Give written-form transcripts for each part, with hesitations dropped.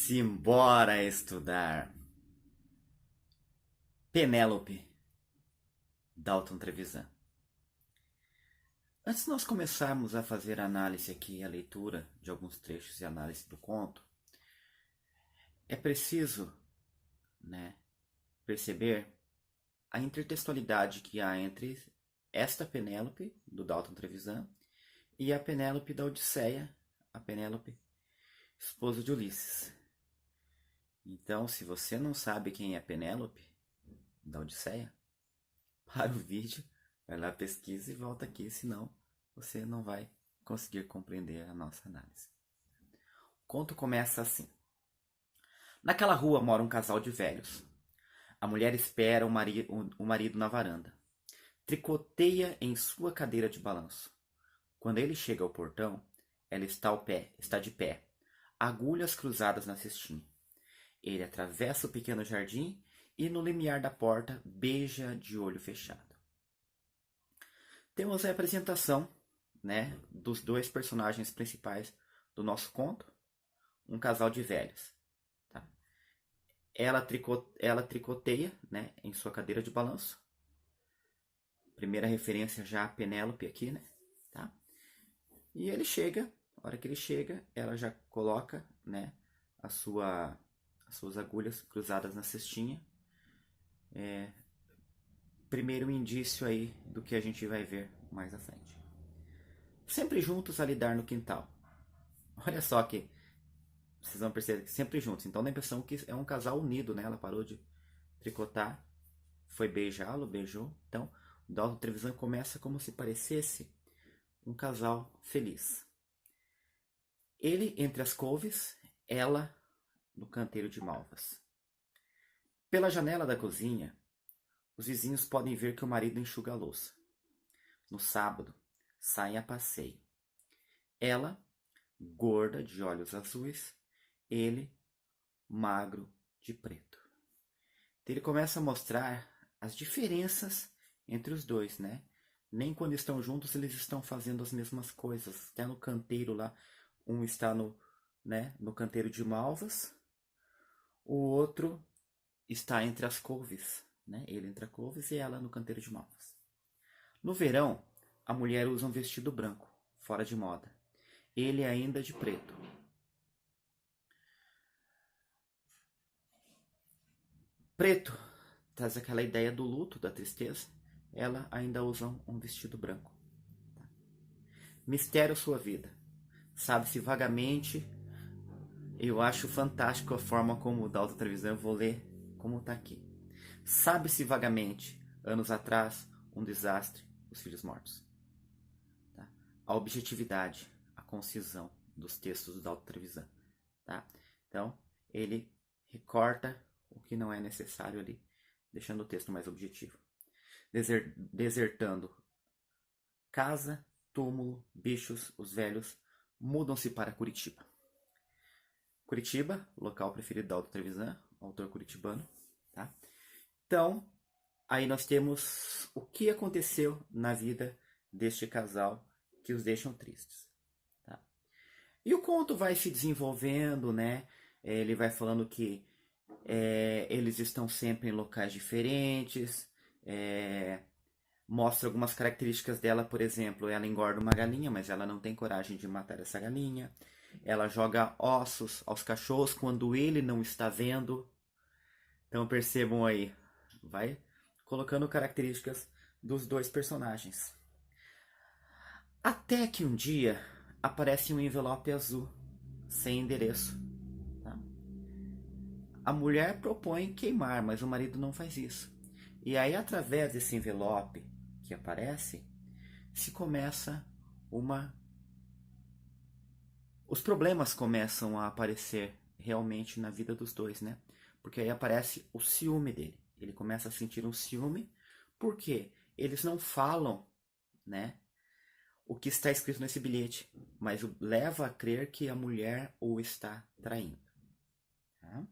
Simbora estudar. Penélope, Dalton Trevisan. Antes de nós começarmos a fazer a análise aqui, a leitura de alguns trechos e análise do conto, é preciso, perceber a intertextualidade que há entre esta Penélope, do Dalton Trevisan, e a Penélope da Odisseia, a Penélope, esposa de Ulisses. Então, se você não sabe quem é Penélope da Odisseia, para o vídeo, vai lá, pesquisa e volta aqui, senão você não vai conseguir compreender a nossa análise. O conto começa assim. Naquela rua mora um casal de velhos. A mulher espera o marido na varanda. Tricoteia em sua cadeira de balanço. Quando ele chega ao portão, ela está de pé, agulhas cruzadas na cestinha. Ele atravessa o pequeno jardim e no limiar da porta beija de olho fechado. Temos a apresentação, dos dois personagens principais do nosso conto, um casal de velhos. Tá? Ela tricoteia, em sua cadeira de balanço. Primeira referência já a Penélope aqui, Tá? E ele chega, a hora que ele chega, ela já coloca, as suas agulhas cruzadas na cestinha. Primeiro indício aí do que a gente vai ver mais à frente. Sempre juntos a lidar no quintal. Olha só que vocês vão perceber que sempre juntos. Então dá a impressão que é um casal unido, Ela parou de tricotar, foi beijá-lo, beijou. Então o Dalton Trevisan começa como se parecesse um casal feliz. Ele entre as couves, ela no canteiro de malvas. Pela janela da cozinha, os vizinhos podem ver que o marido enxuga a louça. No sábado, saem a passeio. Ela, gorda, de olhos azuis, ele, magro, de preto. Então, ele começa a mostrar as diferenças entre os dois, Nem quando estão juntos eles estão fazendo as mesmas coisas. Até no canteiro lá, um está no canteiro de malvas, o outro está entre as couves, Ele entre as couves e ela no canteiro de malvas. No verão, a mulher usa um vestido branco, fora de moda. Ele ainda de preto. Preto traz aquela ideia do luto, da tristeza. Ela ainda usa um vestido branco. Mistério sua vida. Sabe-se vagamente. Eu acho fantástico a forma como o Dalton Trevisan, eu vou ler como está aqui. Sabe-se vagamente, anos atrás, um desastre, os filhos mortos. Tá? A objetividade, a concisão dos textos do Dalton Trevisan. Tá? Então, ele recorta o que não é necessário ali, deixando o texto mais objetivo. Desertando casa, túmulo, bichos, os velhos mudam-se para Curitiba. Curitiba, local preferido da Dalton Trevisan, autor curitibano. Tá? Então, aí nós temos o que aconteceu na vida deste casal que os deixam tristes. Tá? E o conto vai se desenvolvendo, Ele vai falando que eles estão sempre em locais diferentes, mostra algumas características dela, por exemplo, ela engorda uma galinha, mas ela não tem coragem de matar essa galinha. Ela joga ossos aos cachorros quando ele não está vendo. Então percebam aí, vai colocando características dos dois personagens. Até que um dia aparece um envelope azul, sem endereço. Tá? A mulher propõe queimar, mas o marido não faz isso. E aí, através desse envelope que aparece, se começa os problemas começam a aparecer realmente na vida dos dois, Porque aí aparece o ciúme dele. Ele começa a sentir um ciúme, porque eles não falam, o que está escrito nesse bilhete, mas o leva a crer que a mulher o está traindo. Tá?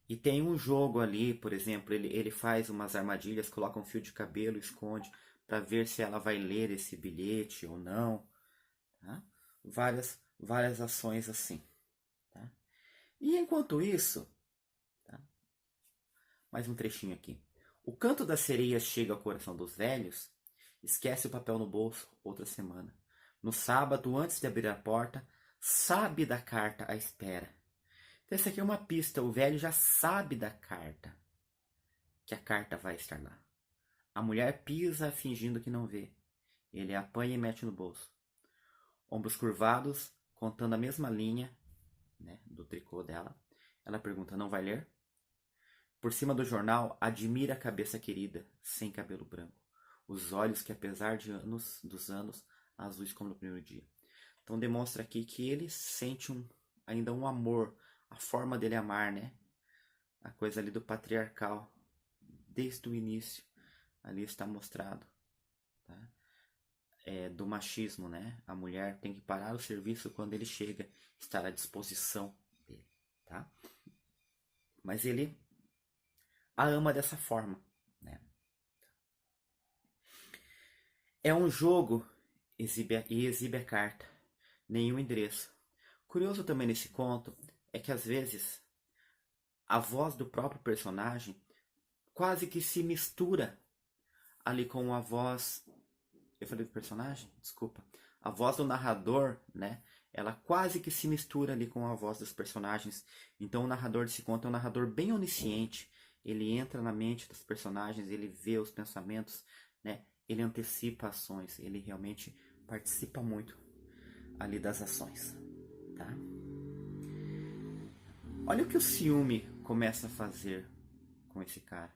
E tem um jogo ali, por exemplo, ele faz umas armadilhas, coloca um fio de cabelo, esconde, para ver se ela vai ler esse bilhete ou não. Tá? Várias ações assim. Tá? E enquanto isso, tá? Mais um trechinho aqui. O canto das sereias chega ao coração dos velhos, esquece o papel no bolso, outra semana. No sábado, antes de abrir a porta, sabe da carta à espera. Então, essa aqui é uma pista. O velho já sabe da carta, que a carta vai estar lá. A mulher pisa fingindo que não vê. Ele apanha e mete no bolso. Ombros curvados, contando a mesma linha, né, do tricô dela. Ela pergunta, não vai ler? Por cima do jornal, admira a cabeça querida, sem cabelo branco. Os olhos que, apesar dos anos, azuis como no primeiro dia. Então demonstra aqui que ele sente ainda um amor, a forma dele amar, né? A coisa ali do patriarcal, desde o início, ali está mostrado. Tá? Do machismo, né? A mulher tem que parar o serviço quando ele chega, estar à disposição dele, tá? Mas ele a ama dessa forma, né? É um jogo e exibe a carta, nenhum endereço. Curioso também nesse conto é que às vezes a voz do próprio personagem quase que se mistura ali com a voz. Eu falei do personagem? Desculpa. A voz do narrador, né? Ela quase que se mistura ali com a voz dos personagens. Então o narrador desse conto é um narrador bem onisciente. Ele entra na mente dos personagens, ele vê os pensamentos, né? Ele antecipa ações, ele realmente participa muito ali das ações, tá? Olha o que o ciúme começa a fazer com esse cara.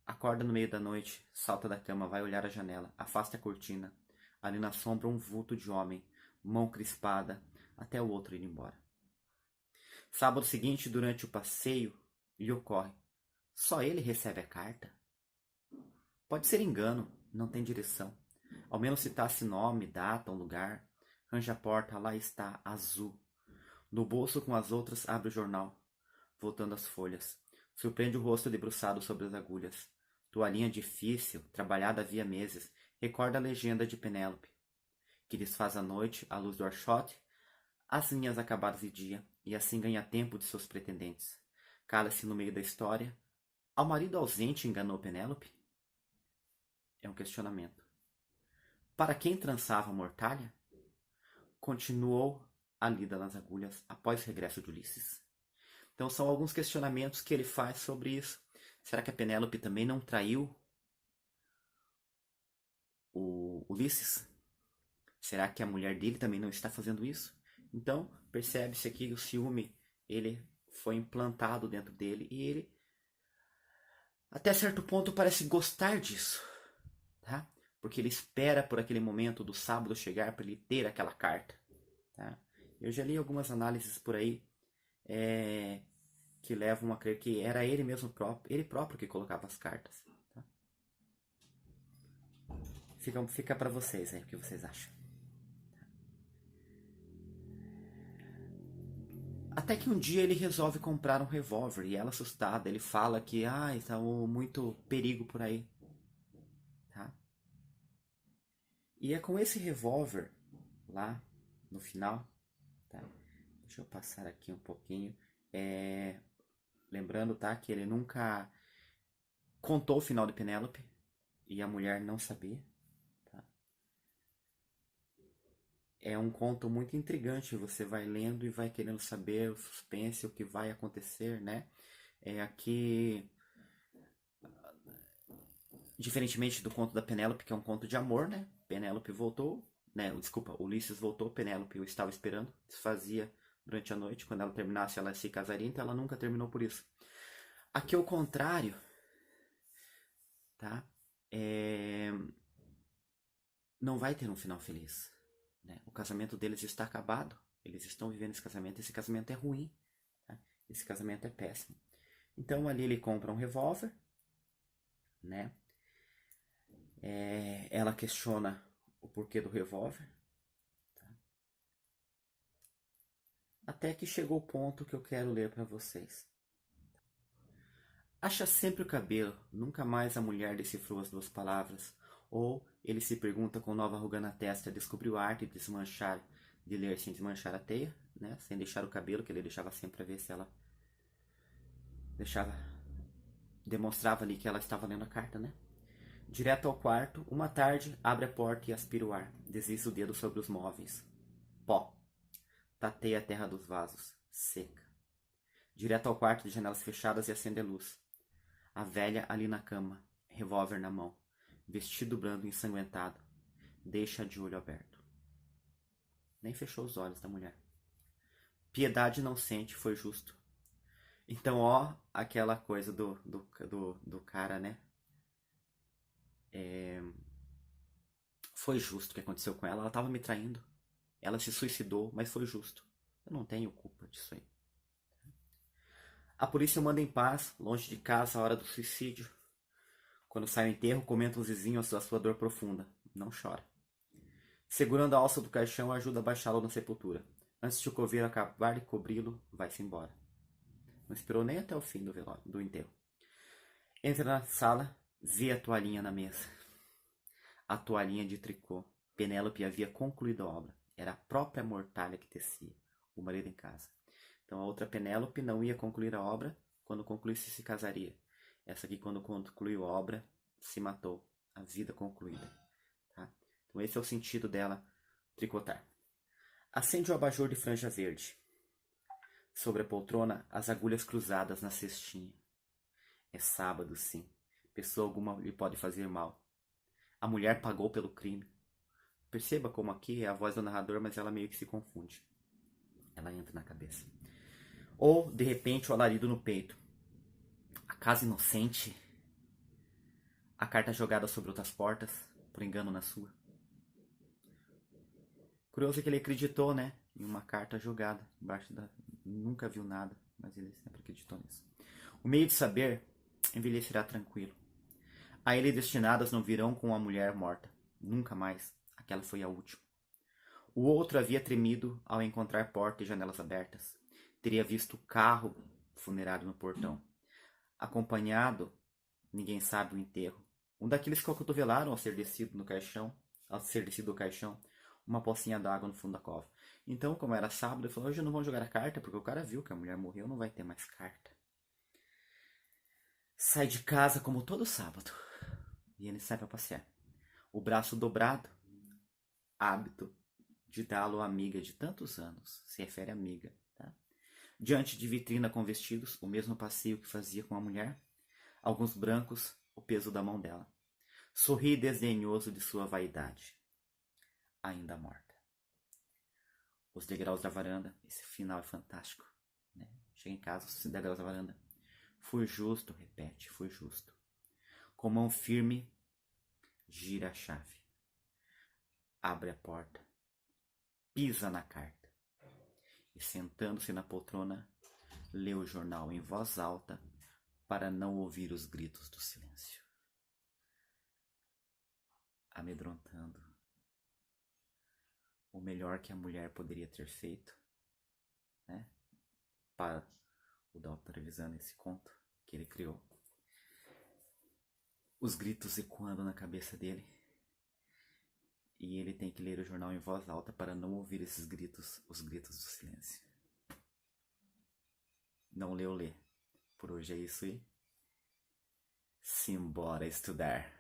Acorda no meio da noite, salta da cama, vai olhar a janela, afasta a cortina. Ali na sombra um vulto de homem, mão crispada, até o outro ir embora. Sábado seguinte, durante o passeio, lhe ocorre. Só ele recebe a carta? Pode ser engano, não tem direção. Ao menos citasse nome, data, um lugar. Arranja a porta, lá está, azul. No bolso com as outras, abre o jornal, voltando às folhas. Surpreende o rosto debruçado sobre as agulhas. Toalhinha difícil, trabalhada havia meses, recorda a legenda de Penélope, que desfaz a noite, à luz do archote, as linhas acabadas de dia, e assim ganha tempo de seus pretendentes. Cala-se no meio da história. Ao marido ausente enganou Penélope? É um questionamento. Para quem trançava a mortalha? Continuou a lida nas agulhas após o regresso de Ulisses. Então são alguns questionamentos que ele faz sobre isso. Será que a Penélope também não traiu o Ulisses? Será que a mulher dele também não está fazendo isso? Então percebe-se aqui que o ciúme ele foi implantado dentro dele e ele até certo ponto parece gostar disso, tá? Porque ele espera por aquele momento do sábado chegar para ele ter aquela carta, tá? Eu já li algumas análises por aí que levam a crer que era ele mesmo próprio, ele próprio que colocava as cartas. Tá? Fica para vocês aí o que vocês acham. Até que um dia ele resolve comprar um revólver e ela assustada, ele fala que está muito perigo por aí. Tá? E é com esse revólver lá no final, tá? Deixa eu passar aqui um pouquinho. Lembrando, tá, que ele nunca contou o final de Penélope e a mulher não sabia. Tá? É um conto muito intrigante, você vai lendo e vai querendo saber o suspense, o que vai acontecer, né? Aqui, diferentemente do conto da Penélope, que é um conto de amor, né? Penélope voltou, né? Desculpa, Ulisses voltou, Penélope o estava esperando, desfazia durante a noite, quando ela terminasse ela se casaria, então ela nunca terminou por isso. Aqui é o contrário, tá? Não vai ter um final feliz. Né? O casamento deles está acabado. Eles estão vivendo esse casamento. Esse casamento é ruim. Tá? Esse casamento é péssimo. Então ali ele compra um revólver. Né? Ela questiona o porquê do revólver. Tá? Até que chegou o ponto que eu quero ler para vocês. Acha sempre o cabelo, nunca mais a mulher decifrou as duas palavras. Ou ele se pergunta com nova ruga na testa, descobriu a arte de desmanchar de ler sem desmanchar a teia, né? Sem deixar o cabelo, que ele deixava sempre para ver se ela demonstrava ali que ela estava lendo a carta, né? Direto ao quarto, uma tarde, abre a porta e aspira o ar. Desliza o dedo sobre os móveis. Pó. Tateia a terra dos vasos. Seca. Direto ao quarto, de janelas fechadas, e acende a luz. A velha ali na cama, revólver na mão, vestido branco ensanguentado, deixa de olho aberto. Nem fechou os olhos da mulher. Piedade não sente, foi justo. Então, ó, aquela coisa do cara, né? Foi justo o que aconteceu com ela. Ela estava me traindo. Ela se suicidou, mas foi justo. Eu não tenho culpa disso aí. A polícia manda em paz, longe de casa, a hora do suicídio. Quando sai o enterro, comenta os vizinhos a sua dor profunda. Não chora. Segurando a alça do caixão, ajuda a baixá-lo na sepultura. Antes de o coveiro acabar de cobri-lo, vai-se embora. Não esperou nem até o fim do enterro. Entra na sala, vê a toalhinha na mesa. A toalhinha de tricô. Penélope havia concluído a obra. Era a própria mortalha que tecia, o marido em casa. Então a outra Penélope não ia concluir a obra, quando concluísse se casaria. Essa aqui, quando concluiu a obra, se matou. A vida concluída. Tá? Então esse é o sentido dela tricotar. Acende o abajur de franja verde. Sobre a poltrona, as agulhas cruzadas na cestinha. É sábado, sim. Pessoa alguma lhe pode fazer mal. A mulher pagou pelo crime. Perceba como aqui é a voz do narrador, mas ela meio que se confunde. Ela entra na cabeça. Ou, de repente, o alarido no peito. A casa inocente. A carta jogada sobre outras portas, por engano na sua. Curioso que ele acreditou, né? Em uma carta jogada embaixo da... Nunca viu nada, mas ele sempre acreditou nisso. O meio de saber envelhecerá tranquilo. A ele destinadas não virão com a mulher morta. Nunca mais. Aquela foi a última. O outro havia tremido ao encontrar porta e janelas abertas. Teria visto o carro funerário no portão. Acompanhado, ninguém sabe o enterro. Um daqueles que acotovelaram ao ser descido do caixão, uma pocinha d'água no fundo da cova. Então, como era sábado, ele falou, hoje não vão jogar a carta, porque o cara viu que a mulher morreu, não vai ter mais carta. Sai de casa como todo sábado. E ele sai para passear. O braço dobrado, hábito de dá-lo à amiga de tantos anos, se refere à amiga. Tá? Diante de vitrina com vestidos, o mesmo passeio que fazia com a mulher, alguns brancos, o peso da mão dela. Sorri desdenhoso de sua vaidade, ainda morta. Os degraus da varanda, esse final é fantástico. Né? Chega em casa, os degraus da varanda. Fui justo, repete, fui justo. Com mão firme, gira a chave. Abre a porta. Pisa na carta. E sentando-se na poltrona, lê o jornal em voz alta para não ouvir os gritos do silêncio. Amedrontando. O melhor que a mulher poderia ter feito, né? Para o Dalton revisando esse conto que ele criou. Os gritos ecoando na cabeça dele. E ele tem que ler o jornal em voz alta para não ouvir esses gritos, os gritos do silêncio. Não leu, lê. Por hoje é isso e simbora estudar.